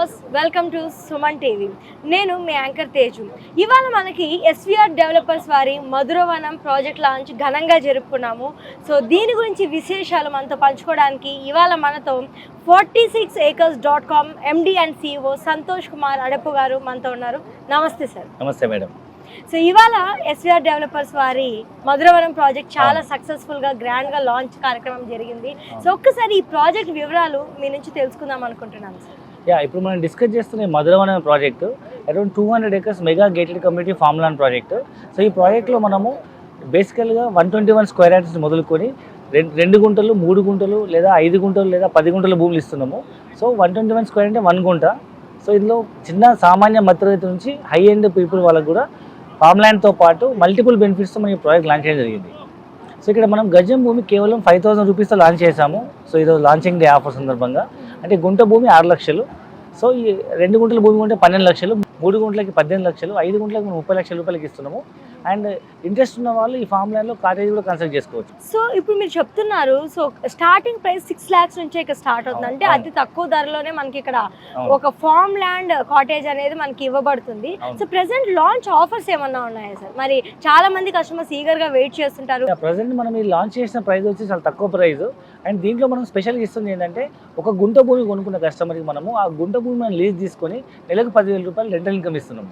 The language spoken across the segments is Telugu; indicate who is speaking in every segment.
Speaker 1: Viewers, welcome to Suman TV. నేను మీ యాంకర్ తేజు. ఇవాళ మనకి ఎస్విఆర్ డెవలపర్స్ వారి మధురవనం ప్రాజెక్ట్ లాంచ్ ఘనంగా జరుపుకున్నాము. సో దీని గురించి విశేషాలు మనతో పంచుకోవడానికి ఇవాళ మనతో 46acres.com MD and CEO Santosh Kumar Adapu గారు మనతో ఉన్నారు. నమస్తే సార్.
Speaker 2: నమస్తే మేడం.
Speaker 1: సో ఇవాళ ఎస్విఆర్ డెవలపర్స్ వారి మధురవనం ప్రాజెక్ట్ చాలా సక్సెస్ఫుల్గా గ్రాండ్గా లాంచ్ కార్యక్రమం జరిగింది. సో ఒక్కసారి ఈ ప్రాజెక్ట్ వివరాలు మీ నుంచి తెలుసుకుందాం అనుకుంటున్నాను సార్.
Speaker 2: ఇప్పుడు మనం డిస్కస్ చేస్తున్న Madhuravanam project around 200 acres mega gated community farm land project. So ఈ ప్రాజెక్ట్లో మనము బేసికల్గా 121 స్క్వేర్ యార్డ్స్ మొదలుకొని 2 గుంటలు 3 గుంటలు లేదా 5 గుంటలు లేదా 10 గుంటల భూములు ఇస్తున్నాము. సో 121 స్క్వేర్ అంటే 1 గుంట. సో ఇందులో చిన్న సామాన్య మధ్యతరగతి నుంచి హై ఎండ్ పీపుల్ వాళ్ళకు కూడా ఫామ్ ల్యాండ్తో పాటు మల్టిపుల్ బెనిఫిట్స్తో మనం ఈ ప్రాజెక్ట్ లాంచ్ చేయడం జరిగింది. సో ఇక్కడ మనం గజం భూమి కేవలం 5,000 రూపీస్తో లాంచ్ చేసాము. సో ఈరోజు లాంచింగ్ డే ఆఫర్ సందర్భంగా అంటే గుంట భూమి 6 లక్షలు. సో ఈ 2 గుంటల భూమి కొంటే 12 లక్షలు, 3 గుంటలకి 18 లక్షలు, 5 గుంటలకి 30 లక్షల రూపాయలకి ఇస్తున్నాము. అండ్ ఇంట్రెస్ట్ ఉన్న వాళ్ళు ఈ ఫామ్ ల్యాండ్లో కాటేజ్ కూడా కన్స్ట్రక్ట్ చేసుకోవచ్చు.
Speaker 1: సో ఇప్పుడు మీరు చెప్తున్నారు, సో స్టార్టింగ్ ప్రైస్ 6 lakhs నుంచే ఇక్కడ స్టార్ట్ అవుతుంది. అంటే అతి తక్కువ ధరలోనే మనకి ఇక్కడ ఒక ఫామ్ ల్యాండ్ కాటేజ్ అనేది మనకి ఇవ్వబడుతుంది. సో ప్రెసెంట్ లాంచ్ ఆఫర్స్ ఏమన్నా ఉన్నాయా సార్? మరి చాలా మంది కస్టమర్స్ ఈగర్ గా వెయిట్ చేస్తుంటారు.
Speaker 2: ప్రెసెంట్ మనం ఈ లాంచ్ చేసిన ప్రైస్ వచ్చి చాలా తక్కువ ప్రైస్. అండ్ దీంట్లో మనం స్పెషల్గా ఇస్తుంది ఏంటంటే ఒక గుంట భూమి కొనుక్కున్న కస్టమర్కి మనము ఆ గుంట భూమి మనం లీజ్ తీసుకొని నెలకు 10,000 రూపాయలు రెంటల్ ఇన్కమ్ ఇస్తున్నాము.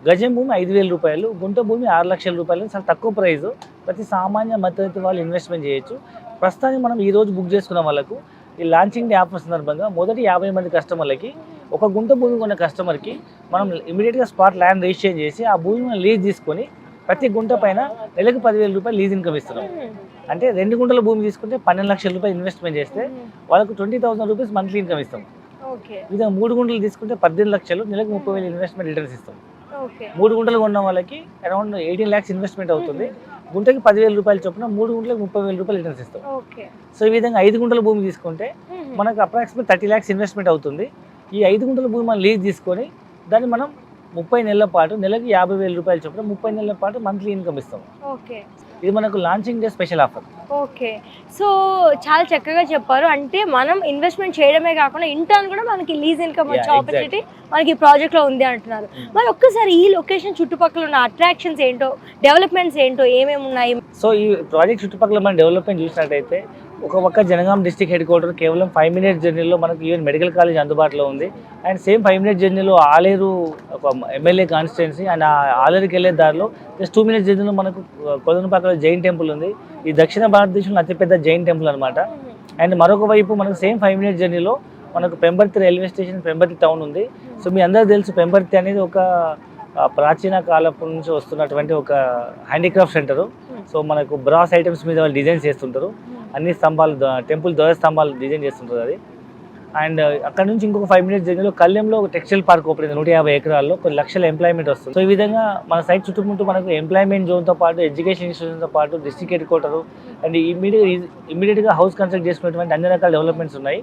Speaker 2: గజం భూమి 5,000 రూపాయలు, గుంట భూమి 6 లక్షల రూపాయలు. చాలా తక్కువ ప్రైస్. ప్రతి సామాన్య మధ్యతరగతి వాళ్ళు ఇన్వెస్ట్మెంట్ చేయొచ్చు. ప్రస్తుతానికి మనం ఈ రోజు బుక్ చేసుకున్న వాళ్ళకు ఈ లాంచింగ్ డే ఆఫర్ సందర్భంగా మొదటి 50 మంది కస్టమర్లకి ఒక గుంట భూమి కొన్న కస్టమర్కి మనం ఇమీడియట్గా స్పాట్ ల్యాండ్ రిజిస్ట్రేషన్ చేసి ఆ భూమి మనం లీజ్ తీసుకొని ప్రతి గుంట పైన నెలకు 10,000 రూపాయలు లీజ్ ఇన్కమ్ ఇస్తున్నాం. అంటే 2 గుంటల భూమి తీసుకుంటే 12 లక్షల రూపాయలు ఇన్వెస్ట్మెంట్ చేస్తే వాళ్ళకు 20,000 రూపీస్ మంత్లీ ఇన్కమ్ ఇస్తాం. ఇదే 3 గుంటలు తీసుకుంటే 18 లక్షలు, నెలకు 30,000 ఇన్వెస్ట్మెంట్ రిటర్న్స్ ఇస్తాం. 3 గుంటలు కొన్న వాళ్ళకి అరౌండ్ 18 lakhs ఇన్వెస్ట్మెంట్ అవుతుంది. గుంటకి 10,000 రూపాయలు చొప్పున 3 గుంటలకు 30,000 రూపాయలు రిటర్న్స్ ఇస్తాం. సో ఈ విధంగా 5 గుంటల భూమి తీసుకుంటే మనకు అప్రాక్సిమేట్ 30 lakhs ఇన్వెస్ట్మెంట్ అవుతుంది. ఈ 5 గుంటల భూమి మనం లీజ్ తీసుకొని దాన్ని మనం 30 నెలల పాటు నెలకి 50,000 రూపాయలు చొప్పున 30 నెలల పాటు మంత్లీ ఇన్కమ్ ఇస్తాం. ఇది మనకు launching day special offer.
Speaker 1: Okay, so చాలా చక్కగా చెప్పారు. అంటే మనం ఇన్వెస్ట్మెంట్ చేయడమే కాకుండా ఇంటర్న్ కూడా మనకి లీజ్ ఇన్కమ్ వచ్చే ఆపర్చునిటీ మనకి ఈ ప్రాజెక్ట్ లో ఉంది అంటున్నారు. మరి ఒక్కసారి ఈ లొకేషన్ చుట్టుపక్కల ఉన్న అట్రాక్షన్స్ ఏంటో, డెవలప్మెంట్స్ ఏంటో, ఏమేమి ఉన్నాయి?
Speaker 2: సో ఈ ప్రాజెక్ట్ చుట్టుపక్కల మనం డెవలప్మెంట్ చూసినట్టయితే ఒక పక్క జనగాం డిస్ట్రిక్ట్ హెడ్ క్వార్టర్ కేవలం 5 minutes జర్నీలో మనకు ఈవెన్ మెడికల్ కాలేజ్ అందుబాటులో ఉంది. అండ్ సేమ్ 5 minutes జర్నీలో ఆలేరు ఒక ఎమ్మెల్యే కాన్స్టిట్యున్సీ. అండ్ ఆలేరుకి వెళ్ళే దారిలో జస్ట్ 2 minutes జర్నీలో మనకు కొలనుపాకలో జైన్ టెంపుల్ ఉంది. ఈ దక్షిణ భారతదేశంలో అతిపెద్ద జైన్ టెంపుల్ అనమాట. అండ్ మరొక వైపు మనకు సేమ్ 5 minutes జర్నీలో మనకు Pembarthi railway station, Pembarthi town ఉంది. సో మీ అందరికీ తెలుసు పెంబర్తి అనేది ఒక ప్రాచీన కాలపు నుంచి వస్తున్నటువంటి ఒక హ్యాండీక్రాఫ్ట్ సెంటరు. సో మనకు బ్రాస్ ఐటమ్స్ మీద వాళ్ళు డిజైన్స్ చేస్తుంటారు. అన్ని స్తంభాలు, టెంపుల్ ధ్వజ స్తంభాలు డిజైన్ చేస్తుంటారు అది. అండ్ అక్కడ నుంచి ఇంకొక 5 minutes జర్నీలో కళ్యాణంలో ఒక టెక్స్టైల్ పార్క్ ఓపెన్ అయింది. 150 ఎకరాల్లో కొన్ని లక్షల ఎంప్లాయ్మెంట్ వస్తుంది. సో ఈ విధంగా మన సైట్ చుట్టుముట్టు మనకు ఎంప్లాయ్మెంట్ జోన్తో పాటు ఎడ్యుకేషన్ ఇన్స్టిట్యూషన్తో పాటు డిస్ట్రిక్ట్ హెడ్ క్వార్టర్ అండ్ ఇమీడియట్గా హౌస్ కన్స్ట్రక్ట్ చేసుకునేటువంటి అన్ని రకాల డెవలప్మెంట్స్ ఉన్నాయి.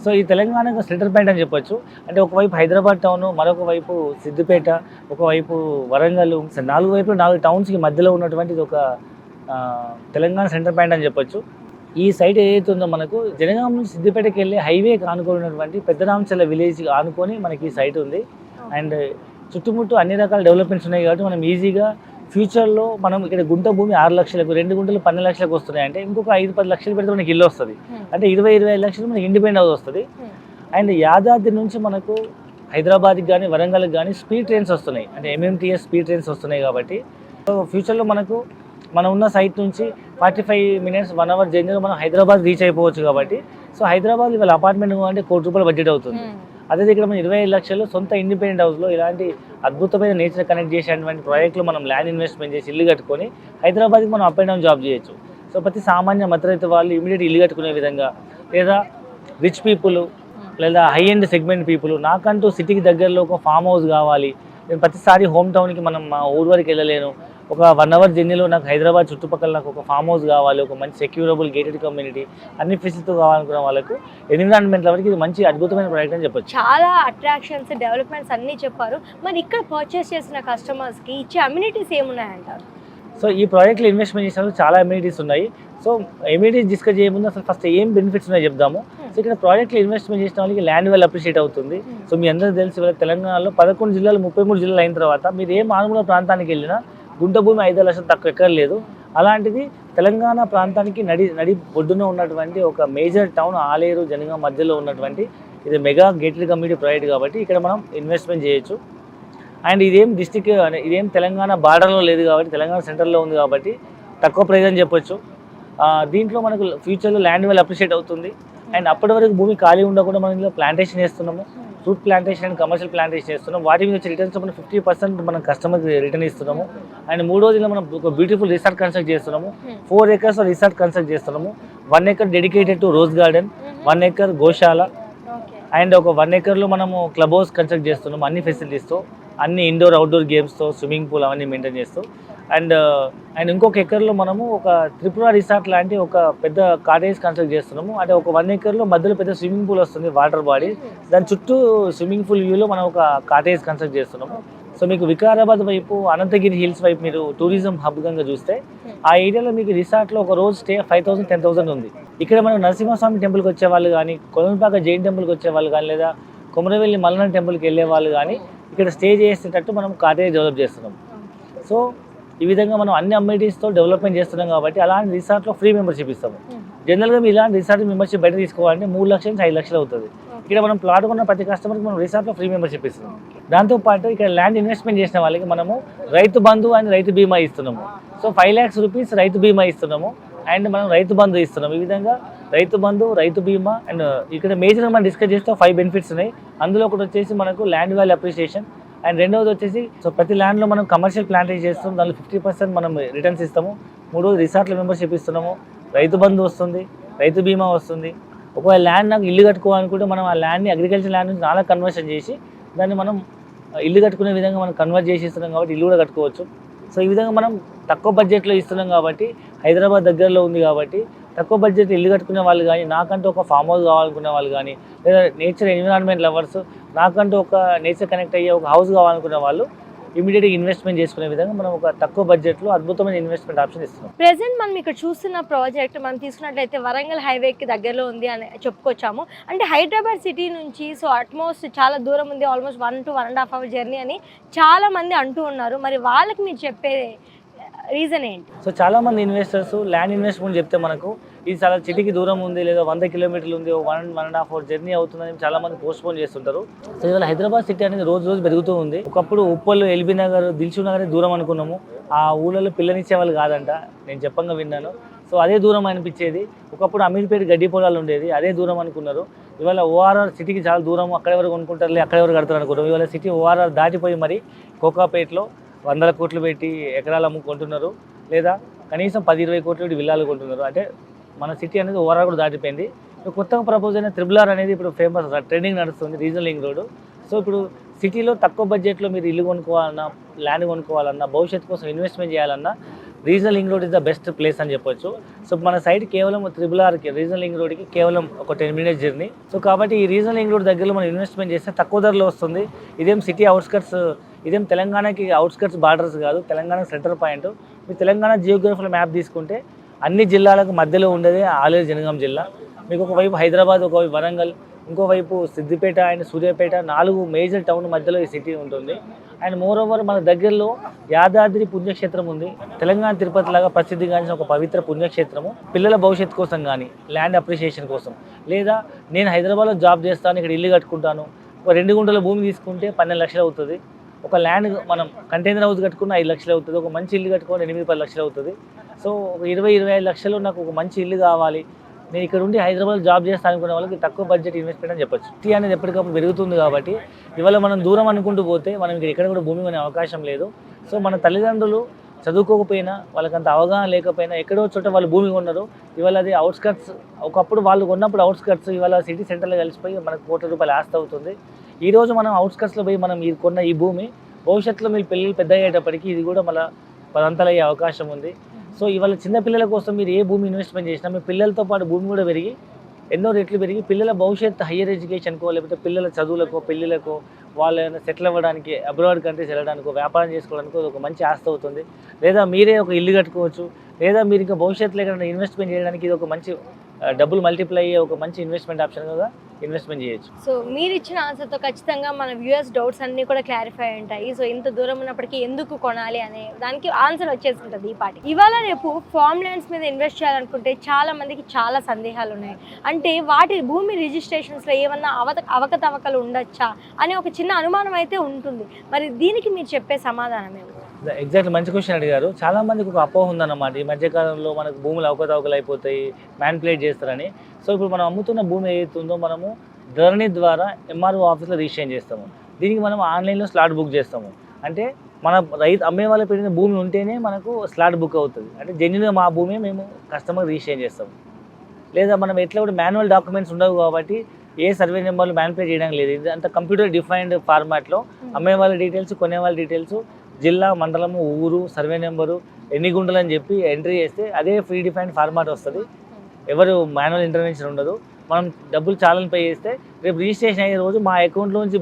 Speaker 2: సో ఈ తెలంగాణకు సెంటర్ పాయింట్ అని చెప్పొచ్చు. అంటే ఒకవైపు హైదరాబాద్ టౌన్, మరొక వైపు సిద్దిపేట, ఒకవైపు వరంగల్, 4 వైపులు 4 టౌన్స్కి మధ్యలో ఉన్నటువంటి ఇది ఒక తెలంగాణ సెంటర్ పాయింట్ అని చెప్పొచ్చు. ఈ సైట్ ఏదైతే ఉందో మనకు జనగాం నుంచి సిద్దిపేటకి వెళ్ళే హైవేకి ఆనుకున్నటువంటి పెద్దరామచల్ల విలేజ్ ఆనుకొని మనకి ఈ సైట్ ఉంది. అండ్ చుట్టుముట్టు అన్ని రకాల డెవలప్మెంట్స్ ఉన్నాయి కాబట్టి మనం ఈజీగా ఫ్యూచర్లో మనం ఇక్కడ గుంట భూమి 6 లక్షలకు, 2 గుంటలు 12 లక్షలకు వస్తున్నాయి. అంటే ఇంకొక 5-10 లక్షలు పెడితే మనకి ఇల్లు వస్తుంది. అంటే 20-25 లక్షలు మనకి ఇండిపెండెంట్ హౌస్ వస్తుంది. అండ్ యాదాద్రి నుంచి మనకు హైదరాబాద్కి కానీ వరంగల్కి కానీ స్పీడ్ ట్రైన్స్ వస్తున్నాయి. అంటే MMTS స్పీడ్ ట్రైన్స్ వస్తున్నాయి కాబట్టి సో ఫ్యూచర్లో మనం ఉన్న సైట్ నుంచి 45 minutes 1 hour జర్నీలో మనం హైదరాబాద్ రీచ్ అయిపోవచ్చు. కాబట్టి సో హైదరాబాద్ ఇవాళ అపార్ట్మెంట్ అంటే 1 కోటి రూపాయల బడ్జెట్ అవుతుంది. అదే దగ్గర మనం 25 లక్షలు సొంత ఇండిపెండెంట్ హౌస్లో ఇలాంటి అద్భుతమైన నేచర్ కనెక్ట్ చేసేటువంటి ప్రాజెక్టులో మనం ల్యాండ్ ఇన్వెస్ట్మెంట్ చేసి ఇల్లు కట్టుకొని హైదరాబాద్కి మనం అప్ అండ్ డౌన్ జాబ్ చేయొచ్చు. సో ప్రతి సామాన్య మధ్యతరగతి వాళ్ళు ఇమీడియట్ ఇల్లు కట్టుకునే విధంగా, లేదా రిచ్ పీపుల్ లేదా హై ఎండ్ సెగ్మెంట్ పీపుల్ నాకంటూ సిటీకి దగ్గరలో ఒక ఫామ్ హౌస్ కావాలి, నేను ప్రతిసారి హోమ్ టౌన్కి మనం మా ఊరు వరకు వెళ్ళలేను, ఒక 1 hour జర్నీలో నాకు హైదరాబాద్ చుట్టుపక్కల నాకు ఒక ఫామ్ హౌస్ కావాలి, ఒక మంచి సెక్యూరబుల్ గేటెడ్ కమ్యూనిటీ అన్ని ఫెసిలిటీతో కావాలనుకున్న వాళ్ళకు ఎన్విరాన్మెంట్ వరకు ఇది మంచి అద్భుతమైన ప్రాజెక్ట్ అని చెప్పొచ్చు.
Speaker 1: చాలా అట్రాక్షన్స్, డెవలప్మెంట్స్ అన్నీ చెప్పారు. మరి ఇక్కడ పర్చేస్ చేసిన కస్టమర్స్కి ఇచ్చే అమ్యూనిటీస్ ఏమున్నాయంటారు?
Speaker 2: సో ఈ ప్రాజెక్ట్లో ఇన్వెస్ట్మెంట్ చేసినప్పుడు చాలా ఎమ్యూనిటీస్ ఉన్నాయి. సో ఎమ్యూనిటీస్ డిస్కస్ చేయముందు అసలు ఫస్ట్ ఏం బెనిఫిట్స్ ఉన్నాయో చెప్దాము. సో ఇక్కడ ప్రాజెక్ట్లో ఇన్వెస్ట్మెంట్ చేసిన వాళ్ళకి ల్యాండ్ వాల్యూ అప్రిషియేట్ అవుతుంది. సో మీ అందరికీ తెలిసి ఇవాళ తెలంగాణలో 11 జిల్లాలు 33 జిల్లాలు అయిన తర్వాత మీరు ఏ మారుమూల ప్రాంతానికి వెళ్ళినా గుంట భూమి 5 లక్షలు తక్కువ ఎక్కడ లేదు. అలాంటిది తెలంగాణ ప్రాంతానికి నడి ఒడ్డున ఉన్నటువంటి ఒక మేజర్ టౌన్ ఆలేరు జనగాం మధ్యలో ఉన్నటువంటి ఇది మెగా గేటెడ్ కమ్యూనిటీ ప్రాజెక్ట్ కాబట్టి ఇక్కడ మనం ఇన్వెస్ట్మెంట్ చేయొచ్చు. అండ్ ఇదేం తెలంగాణ బార్డర్లో లేదు కాబట్టి తెలంగాణ సెంటర్లో ఉంది కాబట్టి తక్కువ ప్రైస్ అని చెప్పొచ్చు. దీంట్లో మనకు ఫ్యూచర్లో ల్యాండ్ వాల్యూ అప్రిషియేట్ అవుతుంది. అండ్ అప్పటి వరకు భూమి ఖాళీ ఉండకుండా మనం ఇందులో ప్లాంటేషన్ చేస్తున్నాము, fruit plantation and commercial plantation చేస్తున్నాం. వాటి మీద వచ్చే రిటర్న్స్ మనం 50% మనం కస్టమర్కి రిటర్న్ ఇస్తున్నాము. అండ్ 3వ మనం ఒక బ్యూటిఫుల్ రిసార్ట్ కన్స్ట్రక్ట్ చేస్తున్నాము. 4 acres రిసార్ట్ కన్స్ట్రక్ట్ చేస్తున్నాము. 1 acre dedicated to rose garden, 1 acre Goshala and ఒక 1 acreలో మనము క్లబ్ హౌస్ కన్స్ట్రక్ట్ చేస్తున్నాము. అన్ని ఫెసిలిటీస్తో, అన్ని ఇండోర్ అవుట్డోర్ గేమ్స్తో, స్విమ్మింగ్ పూల్ అవన్నీ మెయింటైన్ చేస్తూ అండ్ ఇంకొక ఎకర్లో మనము ఒక త్రిపుర రిసార్ట్ లాంటి ఒక పెద్ద కాటేజ్ కన్స్ట్రక్ట్ చేస్తున్నాము. అంటే ఒక 1 acreలో మధ్యలో పెద్ద స్విమ్మింగ్ పూల్ వస్తుంది, వాటర్ బాడీ, దాని చుట్టూ స్విమ్మింగ్ పూల్ వ్యూలో మనం ఒక కాటేజ్ కన్స్ట్రక్ట్ చేస్తున్నాము. సో మీకు వికారాబాద్ వైపు, అనంతగిరి హిల్స్ వైపు మీరు టూరిజం హబ్ గంగా చూస్తే ఆ ఏరియాలో మీకు రిసార్ట్లో ఒక రోజు స్టే 5,000 10,000 ఉంది. ఇక్కడ మనం నరసింహస్వామి టెంపుల్కి వచ్చే వాళ్ళు కానీ, కొలంపాక జైన్ టెంపుల్కి వచ్చే వాళ్ళు కానీ, లేదా కొమరవెల్లి మల్లన్న టెంపుల్కి వెళ్ళే వాళ్ళు కానీ ఇక్కడ స్టే చేసేటట్టు మనం కాటేజ్ డెవలప్ చేస్తున్నాం. సో ఈ విధంగా మనం అన్ని అమ్యూనిటీస్తో డెవలప్మెంట్ చేస్తున్నాం కాబట్టి అలాంటి రిసార్ట్లో ఫ్రీ మెంబర్షిప్ ఇస్తాము. జనరల్గా మీరు ఇలాంటి రిసార్ట్ మెంబర్షిప్ బయట తీసుకోవాలంటే 3 లక్షల నుంచి 5 లక్షలు అవుతుంది. ఇక్కడ మనం ప్లాట్ కొన్న ప్రతి కస్టమర్కి మనం రిసార్ట్లో ఫ్రీ మెంబర్షిప్ ఇస్తున్నాం. దాంతోపాటు ఇక్కడ ల్యాండ్ ఇన్వెస్ట్మెంట్ చేసిన వాళ్ళకి మనము రైతు బంధు అండ్ రైతు బీమా ఇస్తున్నాము. సో 5 lakhs రూపీస్ రైతు బీమా ఇస్తున్నాము అండ్ మనం రైతు బంధు ఇస్తున్నాం. ఈ విధంగా రైతు బంధు, రైతు బీమా అండ్ ఇక్కడ మేజర్గా మనం డిస్కస్ చేస్తే 5 బెనిఫిట్స్ ఉన్నాయి. అందులో ఒకటి వచ్చేసి మనకు ల్యాండ్ వాల్యూ అప్రిషియేషన్ అండ్ రెండవది వచ్చేసి సో ప్రతి ల్యాండ్లో మనం కమర్షియల్ ప్లాంటేషన్ చేస్తాం, దానిలో 50% మనం రిటర్న్స్ ఇస్తాము. 3వది రిసార్ట్ల మెంబర్షిప్ ఇస్తున్నాము, రైతు బంధు వస్తుంది, రైతు బీమా వస్తుంది. ఒకవేళ ల్యాండ్ నాకు ఇల్లు కట్టుకోవాలనుకుంటే మనం ఆ ల్యాండ్ని అగ్రికల్చర్ ల్యాండ్ నుంచి చాలా కన్వర్షన్ చేసి దాన్ని మనం ఇల్లు కట్టుకునే విధంగా మనం కన్వర్ట్ చేసి ఇస్తున్నాం కాబట్టి ఇల్లు కూడా కట్టుకోవచ్చు. సో ఈ విధంగా మనం తక్కువ బడ్జెట్లో ఇస్తున్నాం కాబట్టి, హైదరాబాద్ దగ్గరలో ఉంది కాబట్టి తక్కువ బడ్జెట్ ఇల్లు కట్టుకునే వాళ్ళు కానీ, నాకంటూ ఒక ఫామ్ హౌస్ కావాలనుకునే వాళ్ళు కానీ, లేదా నేచర్ ఎన్విరాన్మెంట్ లవర్స్ నాకంటూ ఒక నేచర్ కనెక్ట్ అయ్యే ఒక హౌస్ కావాలనుకునే వాళ్ళు ఇమీడియట్గా ఇన్వెస్ట్మెంట్ చేసుకునే విధంగా మనం ఒక తక్కువ బడ్జెట్లో అద్భుతమైన ఇన్వెస్ట్మెంట్ ఆప్షన్ ఇస్తున్నాం.
Speaker 1: ప్రెసెంట్ మనం ఇక్కడ చూస్తున్న ప్రాజెక్ట్ మనం తీసుకున్నట్లయితే వరంగల్ హైవేకి దగ్గరలో ఉంది అని చెప్పుకొచ్చాము. అంటే హైదరాబాద్ సిటీ నుంచి సో అట్మోస్ట్ చాలా దూరం ఉంది, ఆల్మోస్ట్ 1 to 1.5 hour జర్నీ అని చాలా మంది అంటూ ఉన్నారు. మరి వాళ్ళకి మీరు చెప్పే రీజన్ ఏంటి?
Speaker 2: సో చాలామంది ఇన్వెస్టర్స్ ల్యాండ్ ఇన్వెస్ట్మెంట్ చెప్తే మనకు ఇది చాలా సిటీకి దూరం ఉంది, లేదా 100 kilometers ఉంది, 1.5 hour జర్నీ అవుతుందని చాలామంది పోస్ట్పోన్ చేస్తుంటారు. సో ఇవాళ హైదరాబాద్ సిటీ అనేది రోజు రోజు పెరుగుతూ ఉంది. ఒకప్పుడు ఉప్పల్, ఎల్బీ నగర్, దిల్షుక్ నగర్ దూరం అనుకున్నాము. ఆ ఊళ్ళలో పిల్లనిచ్చే వాళ్ళు కాదంట, నేను చెప్పంగా విన్నాను. సో అదే దూరం అనిపించేది. ఒకప్పుడు అమీర్పేట గడ్డి పొలాలు ఉండేది, అదే దూరం అనుకున్నారు. ఇవాళ ఓఆర్ఆర్ సిటీకి చాలా దూరం, అక్కడ వరకు కొనుక్కుంటారు, అక్కడ వరకు కడతారు అనుకున్నాం. ఇవాళ సిటీ ఓఆర్ఆర్ దాటిపోయి మరి కోకాపేటలో 100 కోట్లు పెట్టి ఎకరాలు అమ్ముకుంటున్నారు, లేదా కనీసం 10-20 కోట్లు పెట్టి విల్లాలు కొంటున్నారు. అంటే మన సిటీ అనేది ఓవరాల్ కూడా దాటిపోయింది. కొత్తగా ప్రపోజ్ అయిన త్రిబుల్ అనేది ఇప్పుడు ఫేమస్, ట్రెండింగ్ నడుస్తుంది, రీజనల్ లింక్ రోడ్. సో ఇప్పుడు సిటీలో తక్కువ బడ్జెట్లో మీరు ఇల్లు కొనుక్కోవాలన్నా, ల్యాండ్ కొనుక్కోవాలన్నా, భవిష్యత్తు కోసం ఇన్వెస్ట్మెంట్ చేయాలన్నా regional link road is the best place అని చెప్పొచ్చు. సో మన సైడ్ కేవలం త్రిబుల్ఆర్కి, రీజనల్ లింక్ రోడ్కి కేవలం ఒక 10 minutes జర్నీ. సో కాబట్టి ఈ రీజనల్ లింక్ రోడ్ దగ్గరలో మనం ఇన్వెస్ట్మెంట్ చేస్తే తక్కువ ధరలో వస్తుంది. ఇదేం సిటీ అవుట్స్కట్స్, ఇదేం తెలంగాణకి అవుట్స్కట్స్ బార్డర్స్ కాదు, తెలంగాణ సెంటర్ పాయింట్. మీ తెలంగాణ జియోగ్రఫికల్ మ్యాప్ తీసుకుంటే అన్ని జిల్లాలకు మధ్యలో ఉండేది ఆలేరు జనగాం జిల్లా. మీకు ఒకవైపు హైదరాబాద్, ఒకవైపు వరంగల్, ఇంకోవైపు Siddipet and Suryapet, 4 major town మధ్యలో ఈ సిటీ ఉంటుంది. అండ్ మోరోవర్ మన దగ్గరలో యాదాద్రి పుణ్యక్షేత్రం ఉంది. తెలంగాణ తిరుపతి లాగా ప్రసిద్ధిగాంచిన ఒక పవిత్ర పుణ్యక్షేత్రము. పిల్లల భవిష్యత్తు కోసం కానీ, ల్యాండ్ అప్రిషియేషన్ కోసం, లేదా నేను హైదరాబాద్లో జాబ్ చేస్తాను, ఇక్కడ ఇల్లు కట్టుకుంటాను, ఒక 2 గుంటల భూమి తీసుకుంటే 12 లక్షలు అవుతుంది. ఒక ల్యాండ్ మనం కంటైనర్ హౌస్ కట్టుకున్న 5 లక్షలు అవుతుంది. ఒక మంచి ఇల్లు కట్టుకుని 8-10 లక్షలు అవుతుంది. సో ఒక 20-25 లక్షలు నాకు ఒక మంచి ఇల్లు కావాలి, నేను ఇక్కడ ఉండి హైదరాబాద్ జాబ్ చేస్తాను అనుకునే వాళ్ళకి తక్కువ బడ్జెట్ ఇన్వెస్ట్మెంట్ అని చెప్పొచ్చు. సిటీ అనేది ఎప్పటికప్పుడు పెరుగుతుంది కాబట్టి ఇవాళ మనం దూరం అనుకుంటూ పోతే మనం ఇక్కడ కూడా భూమి కొనే అవకాశం లేదు. సో మన తల్లిదండ్రులు చదువుకోకపోయినా, వాళ్ళకంత అవగాహన లేకపోయినా ఎక్కడో చోట వాళ్ళు భూమి కొన్నారు. ఇవాళ అది అవుట్స్కట్స్, ఒకప్పుడు వాళ్ళు కొన్నప్పుడు అవుట్స్కట్స్ ఇవాళ సిటీ సెంటర్లో కలిసిపోయి మనకు ₹1,00,00,000 ఆస్తి అవుతుంది. ఈరోజు మనం అవుట్స్కట్స్లో పోయి మనం కొన్న ఈ భూమి భవిష్యత్తులో మీరు పిల్లలు పెద్ద అయ్యేటప్పటికి ఇది కూడా మళ్ళీ 10 అంతలు అయ్యే అవకాశం ఉంది. సో ఇవాళ చిన్నపిల్లల కోసం మీరు ఏ భూమి ఇన్వెస్ట్మెంట్ చేసినా మీ పిల్లలతో పాటు భూమి కూడా పెరిగి ఎన్నో రెట్లు పెరిగి పిల్లల భవిష్యత్తు హయ్యర్ ఎడ్యుకేషన్కో లేకపోతే పిల్లల చదువులకో పెళ్ళిళ్ళకో వాళ్ళని సెటిల్ అవ్వడానికి అబ్రాడ్ కంట్రీస్ వెళ్ళడానికో వ్యాపారం చేసుకోవడానికో ఒక మంచి ఆస్తి అవుతుంది. లేదా మీరే ఒక ఇల్లు కట్టుకోవచ్చు, లేదా మీరు ఇంకా భవిష్యత్తులో ఎక్కడైనా ఇన్వెస్ట్మెంట్ చేయడానికి ఇది ఒక మంచి డబ్బులు మల్టిప్లై అయ్యే ఒక మంచి ఇన్వెస్ట్మెంట్ ఆప్షన్గా ఇన్వెస్ట్మెంట్ చేయొచ్చు.
Speaker 1: సో మీరు ఇచ్చిన ఆన్సర్తో ఖచ్చితంగా మన వ్యూయర్స్ డౌట్స్ అన్నీ కూడా క్లారిఫై ఉంటాయి. సో ఇంత దూరం ఉన్నప్పటికీ ఎందుకు కొనాలి అనే దానికి ఆన్సర్ వచ్చేసి ఉంటుంది ఈ పాటి. ఇవాళ రేపు ఫార్మ్ ల్యాండ్స్ మీద ఇన్వెస్ట్ చేయాలనుకుంటే చాలా మందికి చాలా సందేహాలు ఉన్నాయి. అంటే వాటి భూమి రిజిస్ట్రేషన్స్లో ఏమన్నా అవకతవకలు ఉండొచ్చా అనే ఒక చిన్న అనుమానం అయితే ఉంటుంది. మరి దీనికి మీరు చెప్పే సమాధానం ఏమి?
Speaker 2: ఎగ్జాక్ట్లీ మంచి క్వశ్చన్ అడిగారు. చాలా మందికి ఒక అపోహ ఉందన్నమాట, ఈ మధ్యకాలంలో మనకు భూములు అవకతవకలు అయిపోతాయి, మ్యాన్పులేట్ చేస్తారని. సో ఇప్పుడు మనం అమ్ముతున్న భూమి ఏదైతుందో మనము ధరణి ద్వారా ఎంఆర్ఓ ఆఫీస్లో రిజిస్ట్రేషన్ చేస్తాము. దీనికి మనం ఆన్లైన్లో స్లాట్ బుక్ చేస్తాము. అంటే మన రైతు అమ్మే వాళ్ళ పెట్టిన భూమి ఉంటేనే మనకు స్లాట్ బుక్ అవుతుంది. అంటే జెన్యున్గా మా భూమి మేము కస్టమర్ రిజిస్ట్రేషన్ చేస్తాము. లేదా మనం ఎట్లా కూడా మాన్యువల్ డాక్యుమెంట్స్ ఉండవు కాబట్టి ఏ సర్వే నెంబర్లు మ్యాన్పులేట్ చేయడం లేదు. ఇది అంతా కంప్యూటర్ డిఫైన్డ్ ఫార్మాట్లో అమ్మే వాళ్ళ డీటెయిల్స్, కొనే వాళ్ళ డీటెయిల్స్, జిల్లా, మండలము, ఊరు, సర్వే నెంబరు, ఎన్ని గుంటలు అని చెప్పి ఎంట్రీ చేస్తే అదే ఫ్రీ డిఫైన్డ్ ఫార్మాట్ వస్తుంది. ఎవరు మాన్యువల్ ఇంటర్వెన్షన్ ఉండదు. మనం డబ్బులు చాలని పే చేస్తే రేపు రిజిస్ట్రేషన్ అయ్యే రోజు మా అకౌంట్లోంచి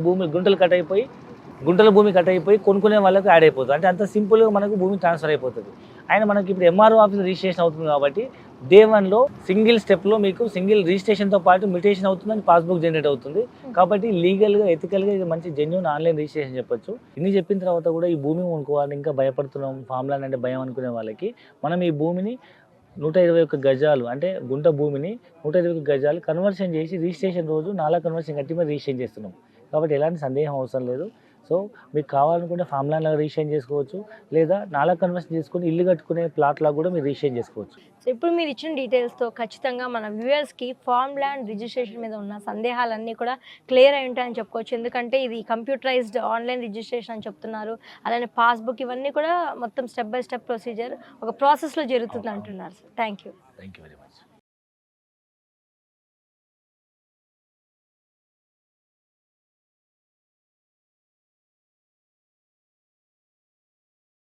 Speaker 2: గుంటల భూమి కట్ అయిపోయి కొనుక్కునే వాళ్ళకి యాడ్ అయిపోతుంది. అంటే అంత సింపుల్గా మనకు భూమి ట్రాన్స్ఫర్ అయిపోతుంది. ఆయన మనకి ఇప్పుడు ఎంఆర్ఓ ఆఫీస్ రిజిస్ట్రేషన్ అవుతుంది కాబట్టి డే 1లో సింగిల్ స్టెప్లో మీకు సింగిల్ రిజిస్ట్రేషన్తో పాటు మ్యూటేషన్ అవుతుందని పాస్బుక్ జనరేట్ అవుతుంది. కాబట్టి లీగల్గా, ఎథికల్గా ఇది మంచి జెన్యూన్ ఆన్లైన్ రిజిస్ట్రేషన్ చెప్పొచ్చు. ఇన్ని చెప్పిన తర్వాత కూడా ఈ భూమి కొనుక్కోవాలని ఇంకా భయపడుతున్నాం, ఫామ్ ల్యాండ్ అంటే భయం అనుకునే వాళ్ళకి మనం ఈ భూమిని 121 గజాలు అంటే గుంట భూమిని 121 గజాలు కన్వర్షన్ చేసి రిజిస్ట్రేషన్ రోజు నాలా కన్వర్షన్ కట్టి మేము రిజిస్ట్రేషన్ చేస్తున్నాం. కాబట్టి ఎలాంటి సందేహం అవసరం లేదు. సో మీకు కావాలనుకుంటే ఫామ్ ల్యాండ్ లాగా రిజిస్ట్రేషన్ చేసుకోవచ్చు, లేదా నాలా కన్వర్షన్ చేసుకుని ఇల్లు కట్టుకునే ప్లాట్ లాగా కూడా మీరు రిజిస్ట్రేషన్ చేసుకోవచ్చు.
Speaker 1: సో ఇప్పుడు మీరు ఇచ్చిన డీటెయిల్స్తో ఖచ్చితంగా మన వ్యూయర్స్కి ఫార్మ్ ల్యాండ్ రిజిస్ట్రేషన్ మీద ఉన్న సందేహాలన్నీ కూడా క్లియర్ అయి ఉంటాయని చెప్పుకోవచ్చు. ఎందుకంటే ఇది కంప్యూటరైజ్డ్ ఆన్లైన్ రిజిస్ట్రేషన్ అని చెప్తున్నారు. అలానే పాస్బుక్ ఇవన్నీ కూడా మొత్తం స్టెప్ బై స్టెప్ ప్రొసీజర్ ఒక ప్రాసెస్లో జరుగుతుంది అంటున్నారు. Thank you
Speaker 2: very much.